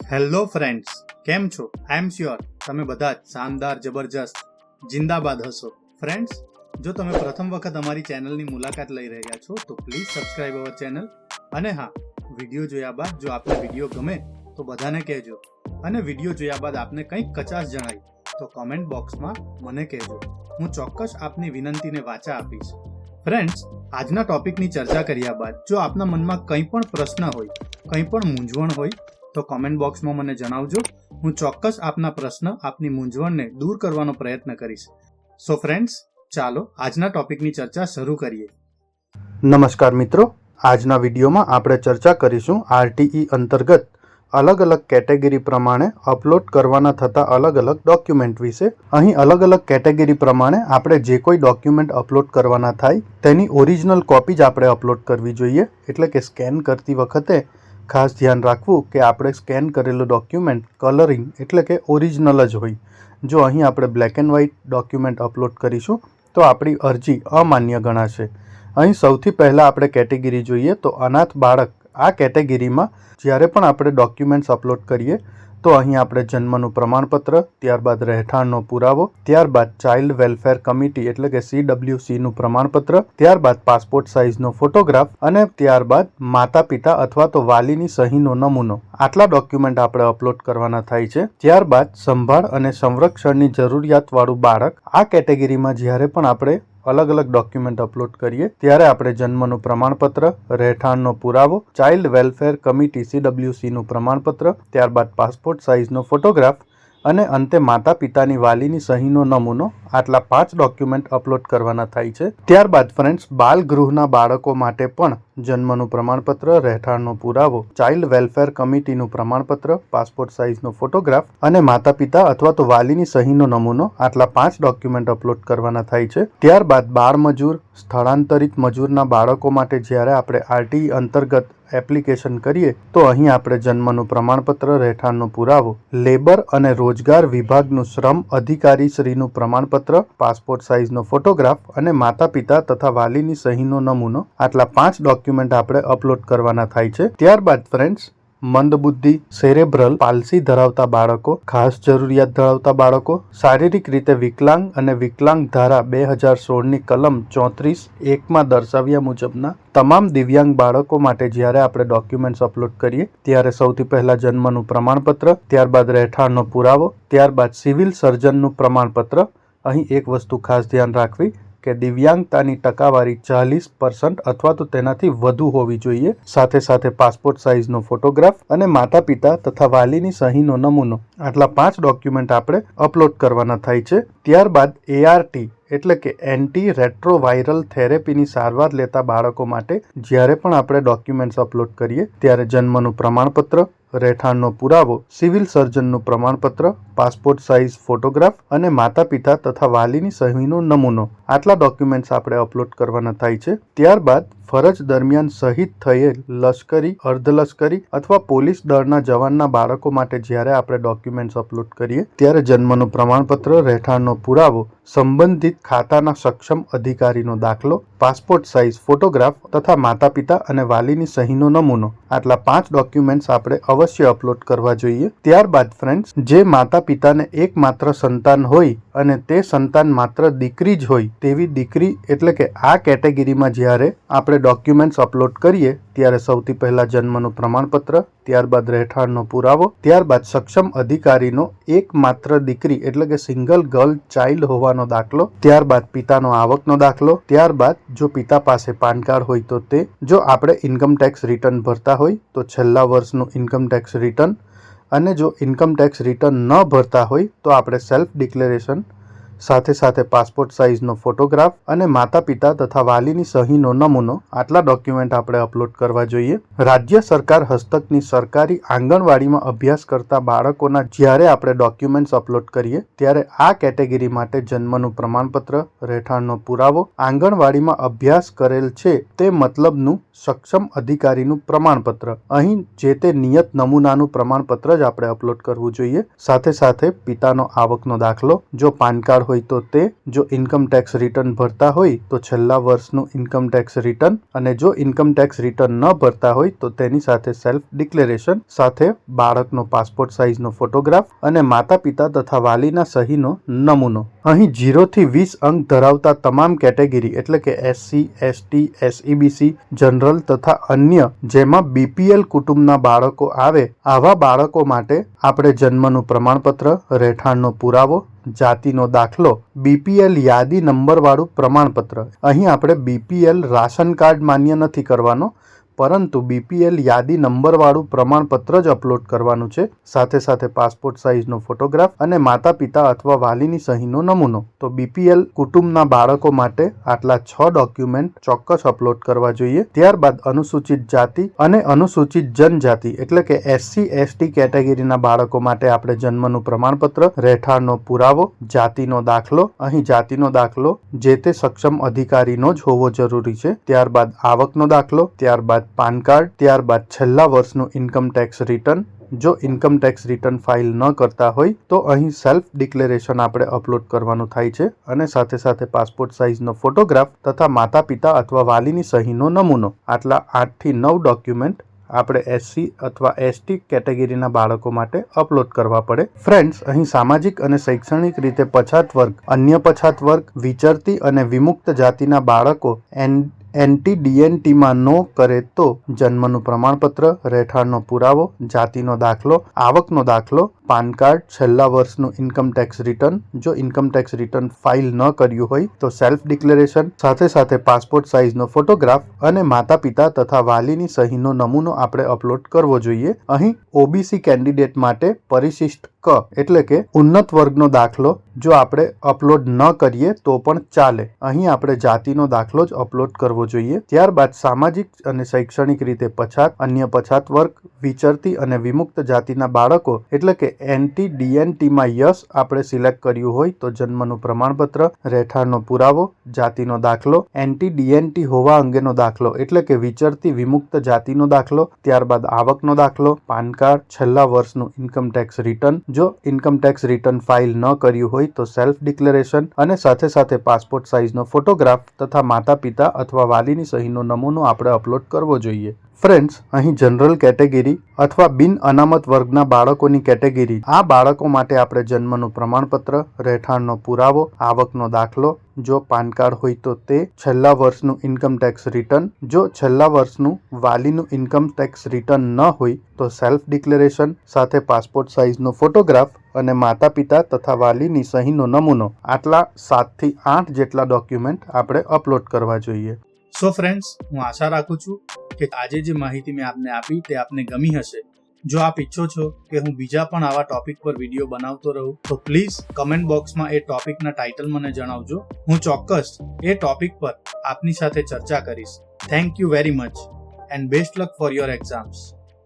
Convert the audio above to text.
Hello friends, કેમ છો? આઈ am sure તમે બધા જ શાનદાર, જબરજસ્ત, જિંદાબાદ હશો. ફ્રેન્ડ્સ, જો તમે પ્રથમ વખત અમારી ચેનલની મુલાકાત લઈ રહ્યા છો તો પ્લીઝ સબસ્ક્રાઇબ અવર ચેનલ. અને હા, વિડીયો જોયા બાદ જો આપને વિડીયો ગમે તો બધાને કહેજો, અને વિડીયો જોયા બાદ આપને કંઈક કચાશ જણાય તો કોમેન્ટ બોક્સમાં મને કહેજો. હું ચોક્કસ આપની વિનંતીને વાચા આપીશ. ફ્રેન્ડ્સ, આજના ટોપિકની ચર્ચા કર્યા બાદ જો આપના મનમાં કંઈ પણ પ્રશ્ન હોય, કંઈ પણ મૂંઝવણ હોય તો કોમેન્ટ બોક્સમાં મને જણાવજો. હું ચોક્કસ આપના પ્રશ્ન, આપની મૂંઝવણને દૂર કરવાનો પ્રયત્ન કરીશ. સો ફ્રેન્ડ્સ, ચાલો આજના ટોપિકની ચર્ચા શરૂ કરીએ. નમસ્કાર મિત્રો, આજના વિડીયોમાં આપણે ચર્ચા કરીશું આરટીઈ અંતર્ગત અલગ અલગ કેટેગરી પ્રમાણે અપલોડ કરવાના થતા અલગ અલગ ડોક્યુમેન્ટ વિશે. અહીં અલગ અલગ કેટેગરી પ્રમાણે આપણે જે કોઈ ડોક્યુમેન્ટ અપલોડ કરવાના થાય તેની ઓરિજિનલ કોપી જ આપણે અપલોડ કરવી જોઈએ. એટલે કે સ્કેન કરતી વખતે ખાસ ધ્યાન રાખવું કે આપણે સ્કેન કરેલું ડોક્યુમેન્ટ કલરિંગ એટલે કે ઓરિજિનલ જ હોય. જો અહીં આપણે black and white document upload કરીશું તો આપણી અરજી અમાન્ય ગણાશે. અહીં સૌથી પહેલાં આપણે કેટેગરી જોઈએ તો અનાથ બાળક. આ કેટેગરીમાં જ્યારે પણ આપણે ડોક્યુમેન્ટ્સ અપલોડ કરીએ તો અહીં આપણે જન્મનું પ્રમાણપત્ર, ત્યારબાદ રહેઠાણનો પુરાવો, ત્યારબાદ ચાઇલ્ડ વેલફેર કમિટી એટલે કે CWCનું પ્રમાણપત્ર, ત્યારબાદ પાસપોર્ટ સાઇઝનો ફોટોગ્રાફ અને ત્યારબાદ માતા પિતા અથવા તો વાલીની સહીનો નમૂનો. આટલા ડોક્યુમેન્ટ આપણે અપલોડ કરવાના થાય છે. ત્યારબાદ સંભાળ અને સંરક્ષણની જરૂરિયાતવાળું બાળક. આ કેટેગરીમાં જ્યારે પણ આપણે અલગ અલગ ડોક્યુમેન્ટ અપલોડ કરીએ ત્યારે આપણે જન્મનું પ્રમાણપત્ર, રહેઠાણનો પુરાવો, ચાઇલ્ડ વેલફેર કમિટી CWCનું પ્રમાણપત્ર, ત્યારબાદ પાસપોર્ટ સાઇઝનો ફોટોગ્રાફ અને અંતે માતા પિતાની વાલીની સહીનો નમૂનો. આટલા 5 ડોક્યુમેન્ટ અપલોડ કરવાના થાય છે. ત્યારબાદ ફ્રેન્ડ્સ, બાલ ગૃહના બાળકો માટે પણ જન્મનું પ્રમાણપત્ર, રહેઠાણનો પુરાવો, ચાઇલ્ડ વેલફેર કમિટીનું પ્રમાણપત્ર, પાસપોર્ટ સાઇઝનો ફોટોગ્રાફ અને માતા પિતા અથવા તો વાલીની સહીનો નમૂનો. આટલા 5 ડોક્યુમેન્ટ અપલોડ કરવાના થાય છે. ત્યારબાદ બાળ મજૂર, સ્થળાંતરિત મજૂરના બાળકો માટે જ્યારે આપણે આરટીઈ અંતર્ગત એપ્લિકેશન કરીએ તો અહીં આપણે જન્મનું પ્રમાણપત્ર, રહેઠાણનો પુરાવો, લેબર અને રોજગાર વિભાગનું શ્રમ અધિકારી શ્રીનું પ્રમાણપત્ર, પાસપોર્ટ સાઇઝનો ફોટોગ્રાફ અને માતા પિતા તથા વાલીની સહીનો નમૂનો. આટલા 5 ડોક્યુમેન્ટ આપણે અપલોડ કરવાના થાય છે. ત્યારબાદ ફ્રેન્ડ્સ, મંદબુદ્ધિ, સેરેબ્રલ પાલ્સી ધરાવતા બાળકો, ખાસ જરૂરિયાત ધરાવતા બાળકો, શારીરિક રીતે વિકલાંગ અને વિકલાંગ ધારા 2016ની કલમ 34(1) દર્શાવ્યા મુજબના તમામ દિવ્યાંગ બાળકો માટે જ્યારે આપણે ડોક્યુમેન્ટ્સ અપલોડ કરીએ ત્યારે સૌથી પહેલા જન્મનું પ્રમાણપત્ર, ત્યારબાદ રહેઠાણનો પુરાવો, ત્યારબાદ સિવિલ સર્જનનું પ્રમાણપત્ર. અહીં એક વસ્તુ ખાસ ધ્યાન રાખવી કે દિવ્યાંગતાની ટકાવારી 40% અથવા તો તેનાથી વધુ હોવી જોઈએ. સાથે સાથે પાસપોર્ટ સાઇઝનો ફોટોગ્રાફ અને માતા પિતા તથા વાલીની સહીનો નમૂનો. આટલા 5 ડોક્યુમેન્ટ આપણે અપલોડ કરવાના થાય છે. ત્યારબાદ ART એટલે કે એન્ટી રેટ્રોવાયરલ થેરેપીની સારવાર લેતા બાળકો માટે જ્યારે પણ આપણે ડોક્યુમેન્ટ્સ અપલોડ કરીએ ત્યારે જન્મનું પ્રમાણપત્ર, રહેઠાણનો પુરાવો, સિવિલ સર્જનનું પ્રમાણપત્ર, પાસપોર્ટ સાઇઝ ફોટોગ્રાફ અને માતા પિતા તથા વાલીની સહીનો નમૂનો. આટલા ડોક્યુમેન્ટ્સ આપણે અપલોડ કરવાના થાય છે. ત્યારબાદ ફરજ દરમિયાન શહીદ થયેલ લશ્કરી, અર્ધલશ્કરી અથવા પોલીસ દળના જવાનના બાળકો માટે જ્યારે આપણે ડોક્યુમેન્ટ્સ અપલોડ કરીએ ત્યારે જન્મનું પ્રમાણપત્ર, રહેઠાણનો પુરાવો, સંબંધિત ખાતાના સક્ષમ અધિકારીનો દાખલો, પાસપોર્ટ સાઇઝ ફોટોગ્રાફ તથા માતા પિતા અને વાલીની સહીનો નમૂનો. આટલા 5 ડોક્યુમેન્ટ્સ આપણે અવશ્ય અપલોડ કરવા જોઈએ. ત્યારબાદ ફ્રેન્ડ્સ, જે માતા પિતાને એકમાત્ર સંતાન હોય અને તે સંતાન માત્ર દીકરી જ હોય તેવી દીકરી એટલે કે આ કેટેગરીમાં જ્યારે આપણે ડોક્યુમેન્ટ્સ અપલોડ કરીએ ત્યારે સૌથી પહેલા જન્મનું પ્રમાણપત્ર, ત્યારબાદ રહેઠાણનો પુરાવો, ત્યારબાદ સક્ષમ અધિકારીનો એકમાત્ર દીકરી એટલે કે સિંગલ ગર્લ ચાઇલ્ડ હોવાનો દાખલો, ત્યારબાદ પિતાનો આવકનો દાખલો, ત્યારબાદ જો પિતા પાસે પાન કાર્ડ હોય તો તે, જો આપણે ઇન્કમ ટેક્સ રિટર્ન ભરતા હોય તો છેલ્લા વર્ષનું ઇન્કમ ટેક્સ રિટર્ન, અને જો ઇન્કમ ટેક્સ રિટર્ન ન ભરતા હોય તો આપણે સેલ્ફ ડિક્લેરેશન, સાથે સાથે પાસપોર્ટ સાઇઝનો ફોટોગ્રાફ અને માતા પિતા તથા વાલીની સહીનો નમૂનો. આટલા ડોક્યુમેન્ટ આપણે અપલોડ કરવા જોઈએ. રાજ્ય સરકાર હસ્તકની સરકારી આંગણવાડીમાં અભ્યાસ કરતા બાળકોના જ્યારે આપણે ડોક્યુમેન્ટ્સ અપલોડ કરીએ ત્યારે આ કેટેગરી માટે જન્મનું પ્રમાણપત્ર, રહેઠાણનો પુરાવો, આંગણવાડીમાં અભ્યાસ કરેલ છે તે મતલબનું સક્ષમ અધિકારીનું પ્રમાણપત્ર. અહીં જે તે નિયત નમૂનાનું પ્રમાણપત્ર જ આપણે અપલોડ કરવું જોઈએ. સાથે સાથે પિતાનો આવકનો દાખલો, જો પાન કાર્ડ હોય તો તે, જો ઇન્કમ ટેક્સ રિટર્ન ભરતા હોય તો છેલ્લા વર્ષનું ઇન્કમ ટેક્સ રિટર્ન, અને જો ઇન્કમ ટેક્સ રિટર્ન ન ભરતા હોય તો તેની સાથે સેલ્ફ ડિક્લેરેશન, સાથે બાળકનો પાસપોર્ટ સાઇઝનો ફોટોગ્રાફ અને માતા પિતા તથા વાલીના સહીનો નમૂનો. અહીં 0 થી 20 અંક ધરાવતા તમામ કેટેગરી એટલે કે SC, ST, SEBC, જનરલ તથા અન્ય જેમાં BPL કુટુંબના બાળકો આવે આવા બાળકો માટે આપણે જન્મનું પ્રમાણપત્ર, રહેઠાણનો પુરાવો, જાતિનો દાખલો, BPL યાદી નંબરવાળું પ્રમાણપત્ર. અહીં આપણે BPL રાશન કાર્ડ માન્ય નથી કરવાનો, પરંતુ BPL યાદી નંબરવાળું પ્રમાણપત્ર જ અપલોડ કરવાનું છે. સાથે સાથે પાસપોર્ટ સાઇઝનો ફોટોગ્રાફ અને માતા પિતા અથવા વાલીની સહીનો નમૂનો. તો BPL કુટુંબના બાળકો માટે આટલા 6 ડોક્યુમેન્ટ ચોક્કસ અપલોડ કરવા જોઈએ. ત્યારબાદ અનુસૂચિત જાતિ અને અનુસૂચિત જનજાતિ એટલે કે SC, ST કેટેગરીના બાળકો માટે આપણે જન્મનું પ્રમાણપત્ર, રહેઠાણનો પુરાવો, જાતિનો દાખલો. અહીં જાતિનો દાખલો જે તે સક્ષમ અધિકારીનો જ હોવો જરૂરી છે. ત્યારબાદ આવકનો દાખલો, ત્યારબાદ પાન કાર્ડ, ત્યારબાદ છેલ્લા વર્ષનું ઇન્કમ ટેક્સ રિટર્ન. જો ઇન્કમ ટેક્સ રિટર્ન ફાઇલ ન કરતા હોય તો અહીં સેલ્ફ ડિક્લેરેશન આપણે અપલોડ કરવાનું થાય છે. અને સાથે સાથે પાસપોર્ટ સાઇઝનો ફોટોગ્રાફ તથા માતા પિતા અથવા વાલીની સહીનો નમૂનો. આટલા 8 થી 9 ડોક્યુમેન્ટ આપણે SC અથવા ST કેટેગરીના બાળકો માટે અપલોડ કરવા પડે. ફ્રેન્ડ્સ, અહીં સામાજિક અને શૈક્ષણિક રીતે પછાત વર્ગ, અન્ય પછાત વર્ગ, વિચરતી અને વિમુક્ત જાતિના બાળકો NT-DNTમાં નો કરે તો જન્મનું પ્રમાણપત્ર, રહેઠાણનો પુરાવો, જાતિનો દાખલો, આવકનો દાખલો, પાન કાર્ડ, છેલ્લા વર્ષનું ઇન્કમ ટેક્સ રિટર્ન. જો ઇન્કમ ટેક્સ રિટર્ન ફાઇલ ન કર્યું હોય તો સેલ્ફ ડિક્લેરેશન, સાથે સાથે પાસપોર્ટ સાઇઝનો ફોટોગ્રાફ અને માતા પિતા તથા વાલીની સહીનો નમૂનો આપણે અપલોડ કરવો જોઈએ. અહીં OBC કેન્ડિડેટ માટે પરિશિષ્ટ ક એટલે કે ઉન્નત વર્ગનો દાખલો જો આપણે અપલોડ ન કરીએ તો પણ ચાલે. અહીં આપણે જાતિનો દાખલો જ અપલોડ કરવો જોઈએ. ત્યારબાદ સામાજિક અને શૈક્ષણિક રીતે પછાત, અન્ય પછાત વર્ગ, વિચરતી અને વિમુક્ત જાતિના બાળકો એટલે કે NT-DNTમાં યસ આપણે સિલેક્ટ કર્યું હોય તો જન્મનું પ્રમાણપત્ર, રહેઠાણનો પુરાવો, જાતિનો દાખલો, NT-DNT હોવા અંગેનો દાખલો એટલે કે વિચરતી વિમુક્ત જાતિનો દાખલો, ત્યારબાદ આવકનો દાખલો, પાન કાર્ડ, છેલ્લા વર્ષનું ઇન્કમ ટેક્સ રિટર્ન. જો ઇન્કમ ટેક્સ રિટર્ન ફાઇલ ન કર્યું હોય તો સેલ્ફ ડિક્લેરેશન અને સાથે સાથે પાસપોર્ટ સાઇઝનો ફોટોગ્રાફ તથા માતા પિતા અથવા વાલીની સહીનો નમૂનો આપણે અપલોડ કરવો જોઈએ. ફ્રેન્ડ્સ, અહીં જનરલ કેટેગરી અથવા બિન અનામત વર્ગના બાળકોની કેટેગરી, આ બાળકો માટે આપણે જન્મનું પ્રમાણપત્ર, રહેઠાણનો પુરાવો, આવકનો દાખલો, જો પાન કાર્ડ હોય તો તે, છેલ્લા વર્ષનું ઇન્કમ ટેક્સ રિટર્ન. જો છેલ્લા વર્ષનું વાલીનું ઇન્કમ ટેક્સ રિટર્ન ન હોય તો સેલ્ફ ડિક્લેરેશન સાથે પાસપોર્ટ સાઇઝનો ફોટોગ્રાફ અને માતા પિતા તથા વાલીની સહીનો નમૂનો. આટલા 7 થી 8 જેટલા ડોક્યુમેન્ટ આપણે અપલોડ કરવા જોઈએ. સો ફ્રેન્ડ્સ, હું આશા રાખું છું કે આજે જે માહિતી મેં આપને આપી તે આપને ગમી હશે. જો આપ ઈચ્છો છો કે હું બીજા પણ આવા ટોપિક પર વિડીયો બનાવતો રહું તો પ્લીઝ કમેન્ટ બોક્સમાં એ ટોપિકના ટાઇટલ મને જણાવજો. હું ચોક્કસ એ ટોપિક પર આપની સાથે ચર્ચા કરીશ. Thank you very much and best luck for your exams.